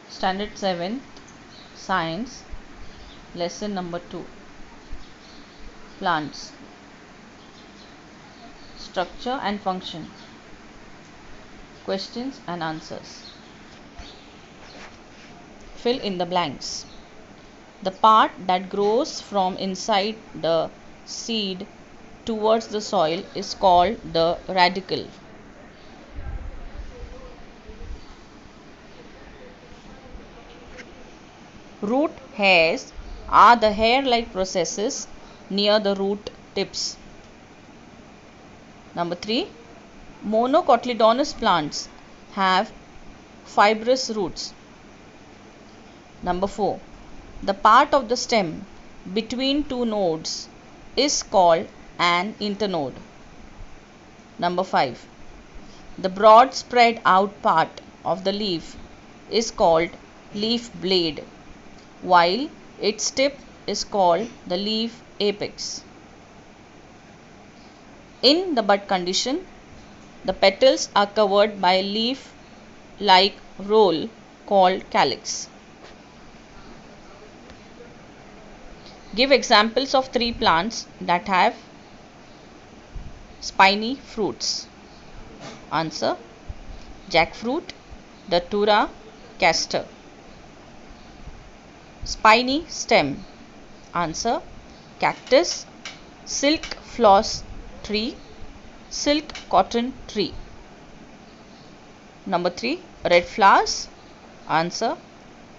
Standard 7 Science Lesson number 2 Plants Structure and Function Questions and Answers. Fill in the blanks. The part that grows from inside the seed towards the soil is called the radicle. Root hairs are the hair-like processes near the root tips. Number 3. Monocotyledonous plants have fibrous roots. Number 4. The part of the stem between two nodes is called an internode. Number 5. The broad spread out part of the leaf is called leaf blade, while its tip is called the leaf apex. In the bud condition, the petals are covered by a leaf-like roll called calyx. Give examples of 3 plants that have spiny fruits. Answer: jackfruit, datura, castor. Spiny stem. Answer: cactus, silk floss tree, silk cotton tree. Number 3. Red flowers. Answer: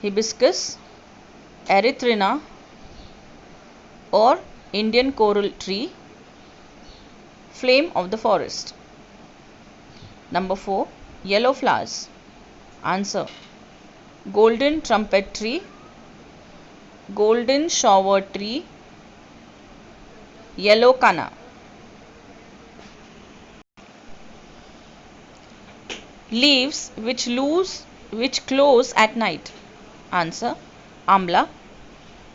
hibiscus, erythrina or Indian coral tree, flame of the forest. Number 4. Yellow flowers. Answer: golden trumpet tree, golden shower tree, yellow canna. Leaves which close at night. Answer: amla,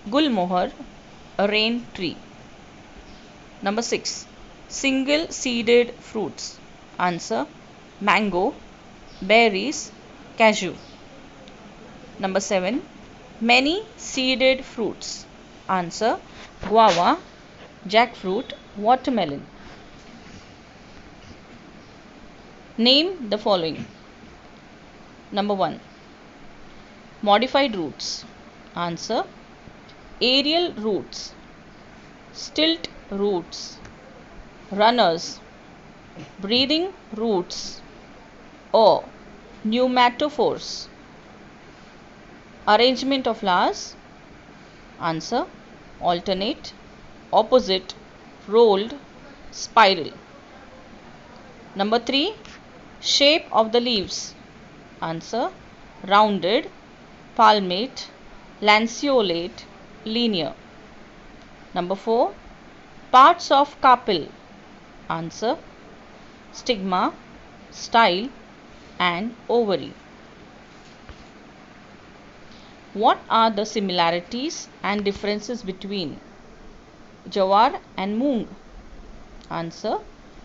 gulmohar, rain tree. Number 6. Single seeded fruits. Answer: mango, berries, cashew. Number 7. Many seeded fruits. Answer: guava, jackfruit, watermelon. Name the following. Number 1. Modified roots. Answer: aerial roots, stilt roots, runners, breathing roots, or pneumatophores. Arrangement of flowers. Answer: alternate, opposite, rolled, spiral. Number 3. Shape of the leaves. Answer: rounded, palmate, lanceolate, linear. Number 4. Parts of carpel. Answer: stigma, style, and ovary. What are the similarities and differences between jawar and moong? Answer: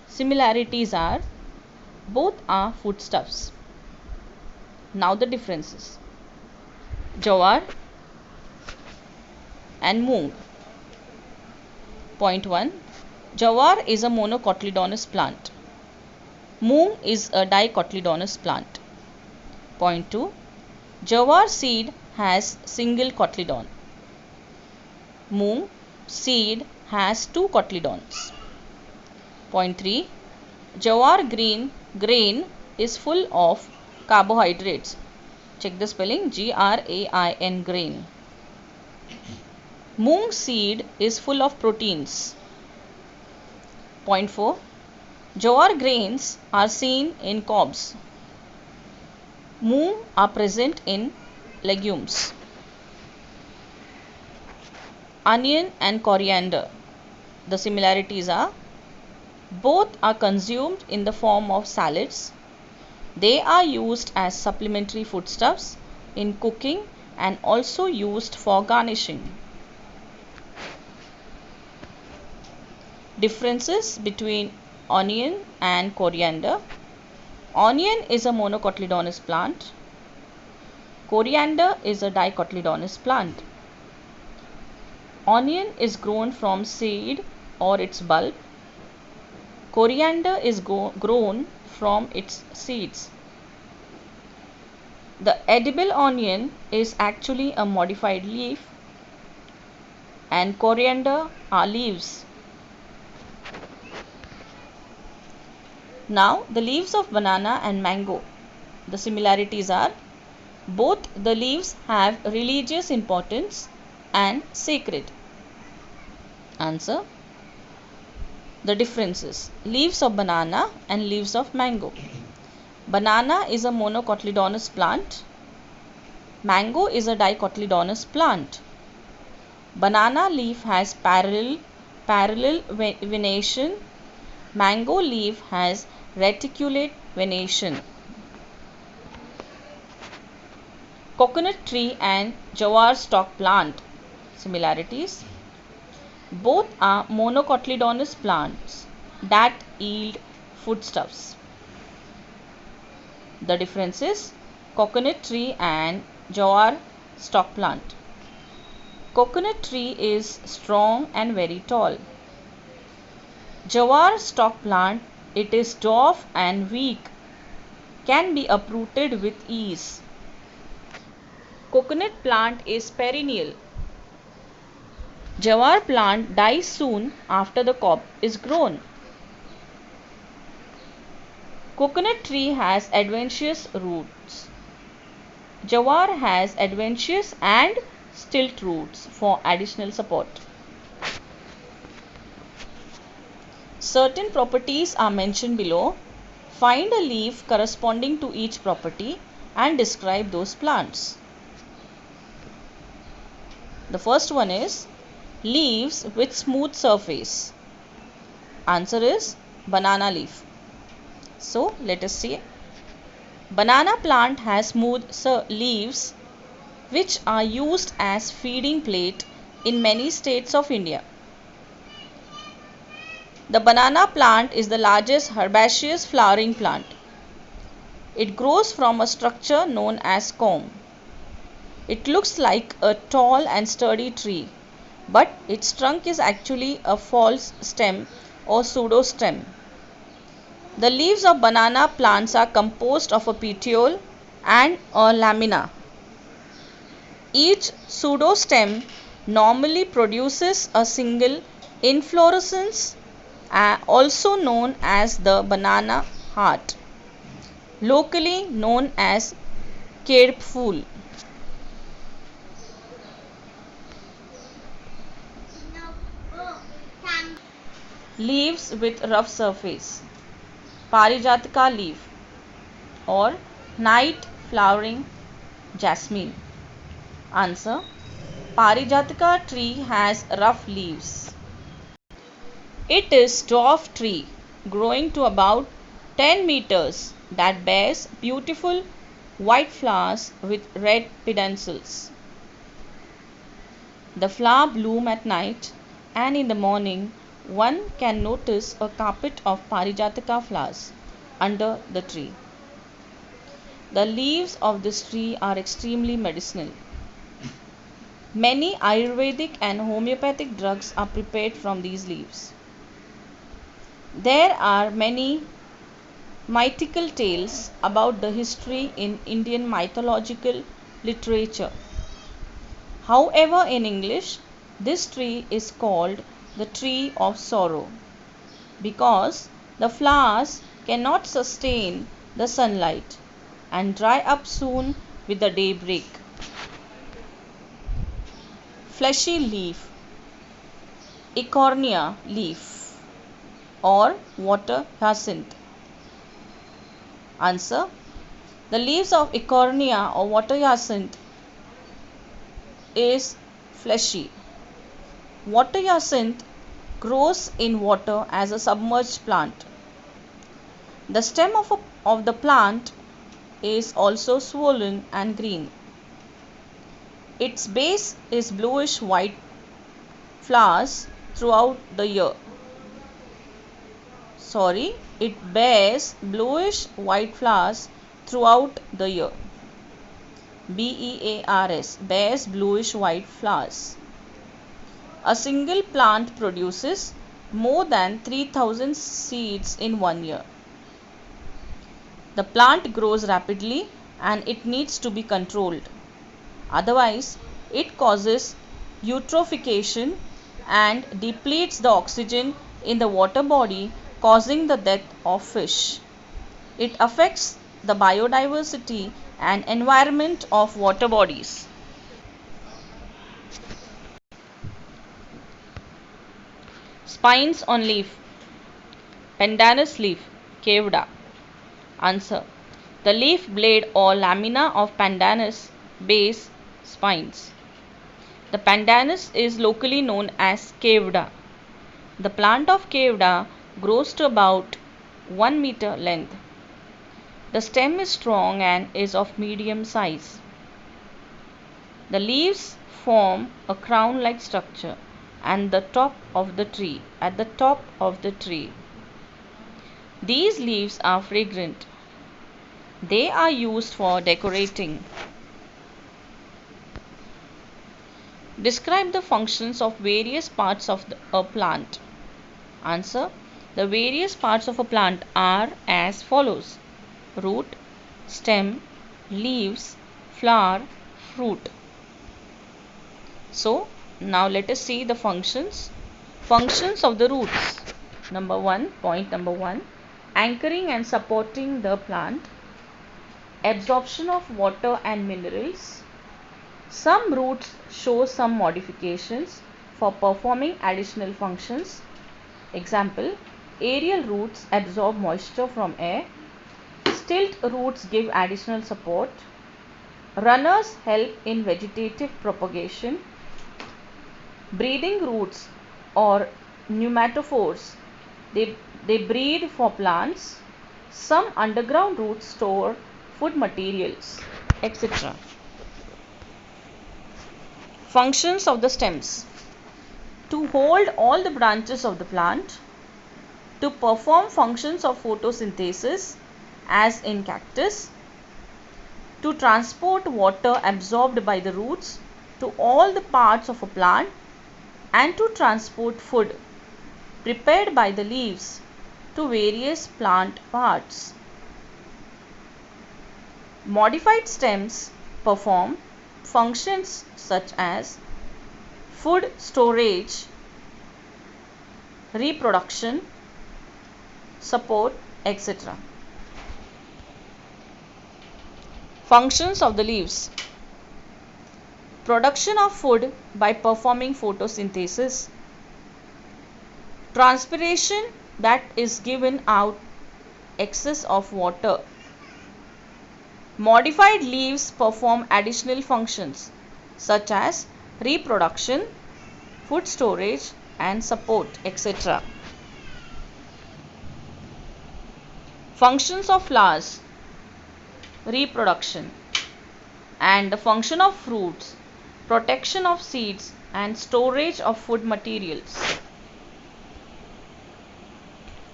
similarities are both are foodstuffs. Now the differences. Jawar and moong. Point 1. Jawar is a monocotyledonous plant. Moong is a dicotyledonous plant. Point 2. Jawar seed has single cotyledon. Moong seed has 2 cotyledons. Point 3. Jawar grain is full of carbohydrates. Check the spelling: grain, grain. Moong seed is full of proteins. Point 4. Jawar grains are seen in cobs. Moong are present in legumes. Onion and coriander. The similarities are both are consumed in the form of salads. They are used as supplementary foodstuffs in cooking and also used for garnishing. Differences between onion and coriander. Onion is a monocotyledonous plant. Coriander is a dicotyledonous plant. Onion is grown from seed or its bulb. Coriander is grown from its seeds. The edible onion is actually a modified leaf, and coriander are leaves. Now, the leaves of banana and mango. The similarities are both the leaves have religious importance and sacred. Answer. The differences: leaves of banana and leaves of mango. Banana is a monocotyledonous plant. Mango is a dicotyledonous plant. Banana leaf has parallel venation. Mango leaf has reticulate venation. Coconut tree and jawar stalk plant. Similarities: both are monocotyledonous plants that yield foodstuffs. The differences: coconut tree and jawar stalk plant. Coconut tree is strong and very tall. Jawar stalk plant, it is dwarf and weak, can be uprooted with ease. Coconut plant is perennial. Jawar plant dies soon after the cob is grown. Coconut tree has adventitious roots. Jawar has adventitious and stilt roots for additional support. Certain properties are mentioned below. Find a leaf corresponding to each property and describe those plants. The first one is leaves with smooth surface. Answer is banana leaf. So let us see. Banana plant has smooth leaves which are used as feeding plate in many states of India. The banana plant is the largest herbaceous flowering plant. It grows from a structure known as comb. It looks like a tall and sturdy tree, but its trunk is actually a false stem or pseudostem. The leaves of banana plants are composed of a petiole and a lamina. Each pseudostem normally produces a single inflorescence, also known as the banana heart, locally known as kedphool. Leaves with rough surface. Parijatika leaf or night flowering jasmine. Answer. Parijatika tree has rough leaves. It is dwarf tree growing to about 10 meters that bears beautiful white flowers with red peduncles. The flower bloom at night, and in the morning one can notice a carpet of Parijatika flowers under the tree. The leaves of this tree are extremely medicinal. Many Ayurvedic and homeopathic drugs are prepared from these leaves. There are many mythical tales about the history in Indian mythological literature. However, in English, this tree is called the tree of sorrow because the flowers cannot sustain the sunlight and dry up soon with the daybreak. Fleshy leaf, Eichhornia leaf or water hyacinth. Answer. The leaves of Eichhornia or water hyacinth is fleshy. Water hyacinth grows in water as a submerged plant. The stem of the plant is also swollen and green. Its base is bluish white flowers throughout the year. It bears bluish white flowers throughout the year. BEARS, bears bluish white flowers. A single plant produces more than 3000 seeds in 1 year. The plant grows rapidly and it needs to be controlled. Otherwise, it causes eutrophication and depletes the oxygen in the water body, causing the death of fish. It affects the biodiversity and environment of water bodies. Spines on leaf. Pandanus leaf, Caveda. Answer. The leaf blade or lamina of pandanus base spines. The pandanus is locally known as Caveda. The plant of Caveda grows to about 1 meter length. The stem is strong and is of medium size. The leaves form a crown-like structure at the top of the tree. These leaves are fragrant. They are used for decorating. Describe the functions of various parts of a plant. Answer. The various parts of a plant are as follows: root, stem, leaves, flower, fruit. So, now let us see the functions. Functions of the roots. Point number 1, anchoring and supporting the plant. Absorption of water and minerals. Some roots show some modifications for performing additional functions. Example, aerial roots absorb moisture from air. Stilt roots give additional support. Runners help in vegetative propagation. Breeding roots or pneumatophores, they breed for plants. Some underground roots store food materials, etc. Functions of the stems. To hold all the branches of the plant. To perform functions of photosynthesis as in cactus. To transport water absorbed by the roots to all the parts of a plant and to transport food prepared by the leaves to various plant parts. Modified stems perform functions such as food storage, reproduction, support, etc. Functions of the leaves. Production of food by performing photosynthesis. Transpiration, that is given out excess of water. Modified leaves perform additional functions such as reproduction, food storage and support, etc. Functions of flowers. Reproduction. And the function of fruits, protection of seeds and storage of food materials.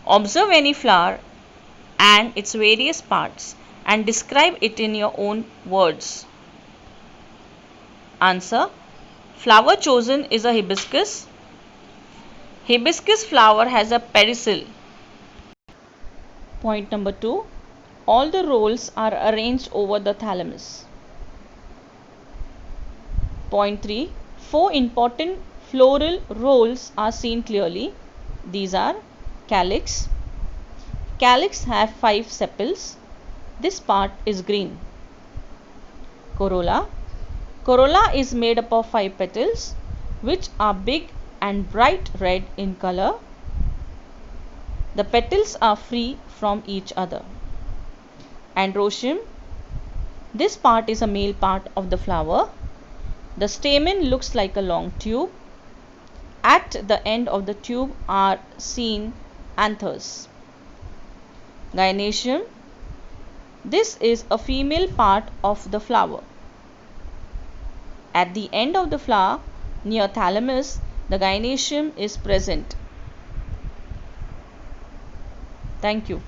Observe any flower and its various parts and describe it in your own words. Answer. Flower chosen is a hibiscus. Hibiscus flower has a pedicel. Point number 2. All the rolls are arranged over the thalamus. Point 3. 4 important floral rolls are seen clearly. These are calyx. Calyx have 5 sepals. This part is green. Corolla. Corolla is made up of 5 petals which are big and bright red in color. The petals are free from each other. Androecium. This part is a male part of the flower. The stamen looks like a long tube. At the end of the tube are seen anthers. Gynoecium. This is a female part of the flower. At the end of the flower, near thalamus, the gynoecium is present. Thank you.